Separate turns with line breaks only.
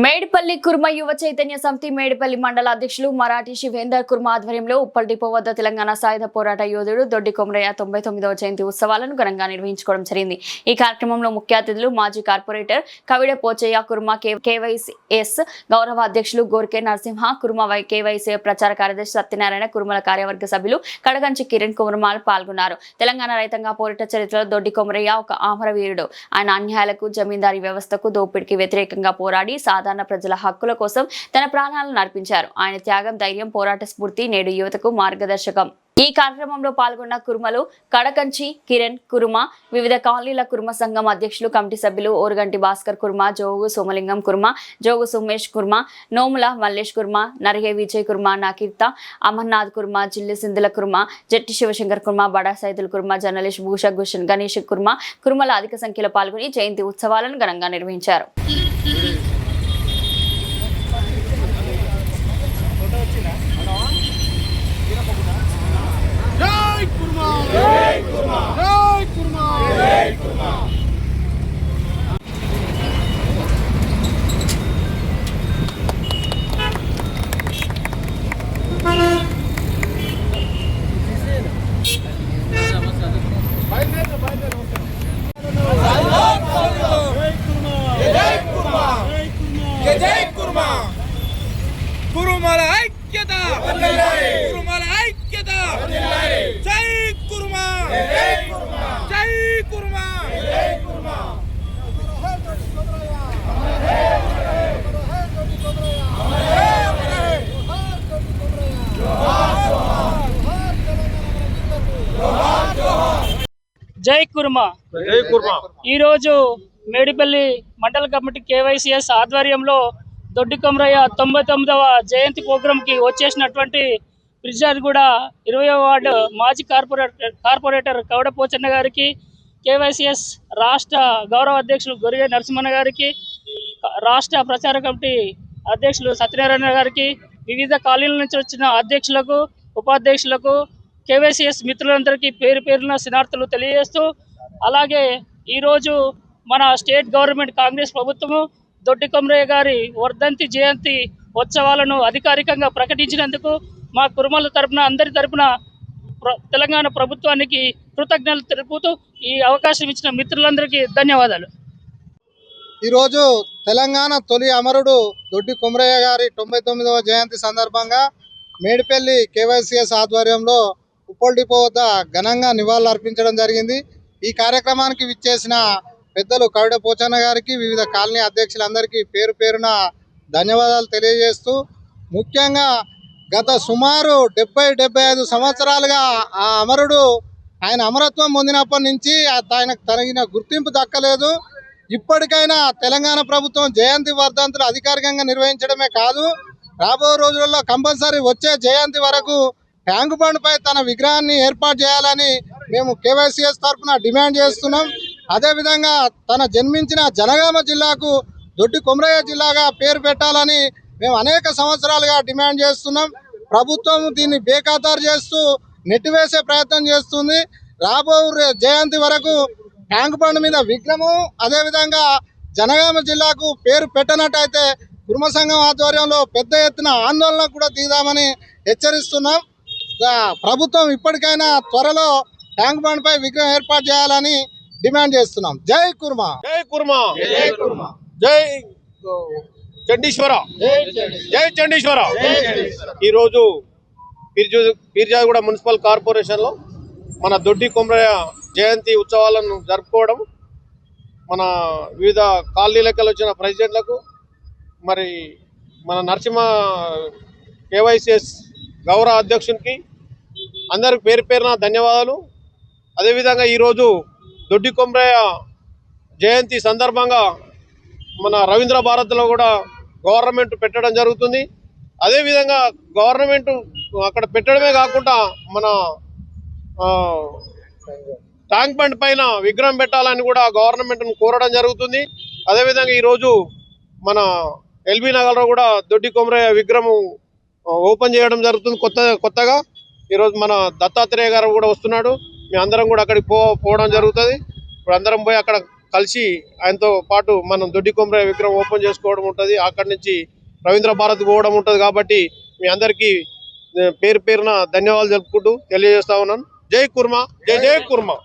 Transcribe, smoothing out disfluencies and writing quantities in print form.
మేడిపల్లి కుర్మ యువ చైతన్య సమితి మేడిపల్లి మండల అధ్యక్షులు మరాఠీ శివేందర్ కుర్మ ఆధ్వర్యంలో ఉప్పల్ డిపో వద్ద తెలంగాణ సాయుధ పోరాట యోధుడు దొడ్డి కొమరయ్య 99వ జయంతి ఉత్సవాలను ఘనంగా నిర్వహించుకోవడం జరిగింది। ఈ కార్యక్రమంలో ముఖ్య అతిథులు మాజీ కార్పొరేటర్ కవిడ పోచయ్య కుర్మ కేవైఎస్ గౌరవ అధ్యక్షులు గోర్కే నరసింహ కుర్మ కేవైసీ ప్రచార కార్యదర్శి సత్యనారాయణ కుర్మల కార్యవర్గ సభ్యులు కడగంచి కిరణ్ కుర్మాలు పాల్గొన్నారు। తెలంగాణ రైతాంగ పోరాట చరిత్రలో దొడ్డి కొమరయ్య ఒక అమరవీరుడు। ఆయన అన్యాయాలకు జమీందారీ వ్యవస్థకు దోపిడీకి వ్యతిరేకంగా పోరాడి సాధారణ ప్రజల హక్కుల కోసం తన ప్రాణాలను అర్పించారు। ఆయన త్యాగం ధైర్యం పోరాట స్ఫూర్తి నేడు యువతకు మార్గదర్శకం। ఈ కార్యక్రమంలో పాల్గొన్న కుర్మలు కడకంచి కిరణ్ కుర్మ వివిధ కాలనీల కుర్మ సంఘం అధ్యక్షులు కమిటీ సభ్యులు ఓరుగంటి భాస్కర్ కుర్మ జోగు సోమలింగం కుర్మ జోగు సుమేష్ కుర్మ నోముల మల్లేష్ కుర్మ నరిగే విజయ్ కుర్మ నాకీర్త అమర్నాథ్ కుర్మ జిల్లి సింధుల కుర్మ జట్టి శివశంకర్ కుర్మ బడా సైదుల్ కుర్మ జర్నలిస్ట్ భూషా భూషణ్ గణేష్ కుర్మ కుర్మల అధిక సంఖ్యలో పాల్గొని జయంతి ఉత్సవాలను ఘనంగా నిర్వహించారు।
కురుమల ఐక్యత కురుమల ఐక్యత జై కుర్మా జై కుర్మా
జై కుర్మా
జై కుర్మా।
ఈ రోజు మేడిపల్లి మండల కమిటీ కేవైసీఎస్ ఆధ్వర్యంలో దొడ్డి కొమరయ్య 99వ జయంతి ప్రోగ్రాంకి వచ్చేసినటువంటి బ్రిడ్జార్గూడ 20వ వార్డు మాజీ కార్పొరేటర్ కవిడ పోచన్న గారికి, కేవైసీఎస్ రాష్ట్ర గౌరవ అధ్యక్షులు గొరిగే నరసింహన్న గారికి, రాష్ట్ర ప్రచార కమిటీ అధ్యక్షులు సత్యనారాయణ గారికి, వివిధ కాలనీల నుంచి వచ్చిన అధ్యక్షులకు ఉపాధ్యక్షులకు కేవైసీఎస్ మిత్రులందరికీ పేరు పేరున శనార్థులు తెలియజేస్తూ, అలాగే ఈరోజు మన స్టేట్ గవర్నమెంట్ కాంగ్రెస్ ప్రభుత్వము దొడ్డి కొమరయ్య గారి వర్ధంతి జయంతి ఉత్సవాలను అధికారికంగా ప్రకటించినందుకు మా కుర్మల తరపున అందరి తరపున తెలంగాణ ప్రభుత్వానికి కృతజ్ఞతలు తెలుపుతూ ఈ అవకాశం ఇచ్చిన మిత్రులందరికీ ధన్యవాదాలు।
ఈరోజు తెలంగాణ తొలి అమరుడు దొడ్డి కొమరయ్య గారి 99వ జయంతి సందర్భంగా మేడిపల్లి కేవైసీఎస్ ఆధ్వర్యంలో ఉప్పల్ డిపో వద్ద ఘనంగా నివాళులు అర్పించడం జరిగింది। ఈ కార్యక్రమానికి విచ్చేసిన పెద్దలు కవిడ పోచన్న గారికి, వివిధ కాలనీ అధ్యక్షులందరికీ పేరు పేరున ధన్యవాదాలు తెలియజేస్తూ, ముఖ్యంగా గత సుమారు 70-75 సంవత్సరాలుగా ఆ అమరుడు ఆయన అమరత్వం పొందినప్పటి నుంచి ఆయనకు తగిన గుర్తింపు దక్కలేదు। ఇప్పటికైనా తెలంగాణ ప్రభుత్వం జయంతి వర్ధంతులు అధికారికంగా నిర్వహించడమే కాదు, రాబోయే రోజులలో కంపల్సరీ వచ్చే జయంతి వరకు ట్యాంక్ బండ్పై తన విగ్రహాన్ని ఏర్పాటు చేయాలని మేము కేవైసీఎస్ తరఫున డిమాండ్ చేస్తున్నాం। అదేవిధంగా తన జన్మించిన జనగామ జిల్లాకు దొడ్డి కొమరయ్య జిల్లాగా పేరు పెట్టాలని మేము అనేక సంవత్సరాలుగా డిమాండ్ చేస్తున్నాం। ప్రభుత్వం దీన్ని బేఖాతరు చేస్తూ నెట్టివేసే ప్రయత్నం చేస్తుంది। రాబోయే జయంతి వరకు ట్యాంక్ బండ్ మీద విగ్రహము, అదేవిధంగా జనగామ జిల్లాకు పేరు పెట్టనట్టయితే కుర్మ సంఘం ఆధ్వర్యంలో పెద్ద ఎత్తున ఆందోళన కూడా దిగుదామని హెచ్చరిస్తున్నాం। ప్రభుత్వం ఇప్పటికైనా త్వరలో ట్యాంక్ బండ్ పై విగ్రహం ఏర్పాటు చేయాలని డిమాండ్ చేస్తున్నాం। జై కుర్మా
జై కుర్మా జై చండీశ్వర జై చండీశ్వర। ఈరోజు పీర్జాదిగూడ మున్సిపల్ కార్పొరేషన్లో మన దొడ్డి కొమరయ్య జయంతి ఉత్సవాలను జరుపుకోవడం, మన వివిధ కాలనీలకు వచ్చిన ప్రెసిడెంట్లకు, మరి మన నరసింహ కేవైసీఎస్ గౌరవ అధ్యక్షునికి అందరికి పేరు పేరున ధన్యవాదాలు। అదేవిధంగా ఈరోజు దొడ్డి కొమరయ్య జయంతి సందర్భంగా మన రవీంద్ర భారత్లో కూడా గవర్నమెంట్ పెట్టడం జరుగుతుంది। అదేవిధంగా గవర్నమెంట్ అక్కడ పెట్టడమే కాకుండా మన ట్యాంక్ బండ్ పైన విగ్రహం పెట్టాలని కూడా గవర్నమెంట్ను కోరడం జరుగుతుంది। అదేవిధంగా ఈరోజు మన ఎల్బీ నగర్లో కూడా దొడ్డి కొమరయ్య విగ్రహం ఓపెన్ చేయడం జరుగుతుంది కొత్తగా। ఈరోజు మన దత్తాత్రేయ గారు కూడా వస్తున్నాడు, మీ అందరం కూడా అక్కడికి పోవడం జరుగుతుంది। ఇప్పుడు అందరం పోయి అక్కడ కలిసి ఆయనతో పాటు మనం దొడ్డి కొమరయ్య విగ్రహం ఓపెన్ చేసుకోవడం ఉంటుంది. అక్కడి నుంచి రవీంద్ర భారత్ పోవడం ఉంటుంది. కాబట్టి మీ అందరికీ పేరు పేరున ధన్యవాదాలు తెలుపుకుంటూ తెలియజేస్తా ఉన్నాను. జై కుర్మా, జై జై కుర్మా.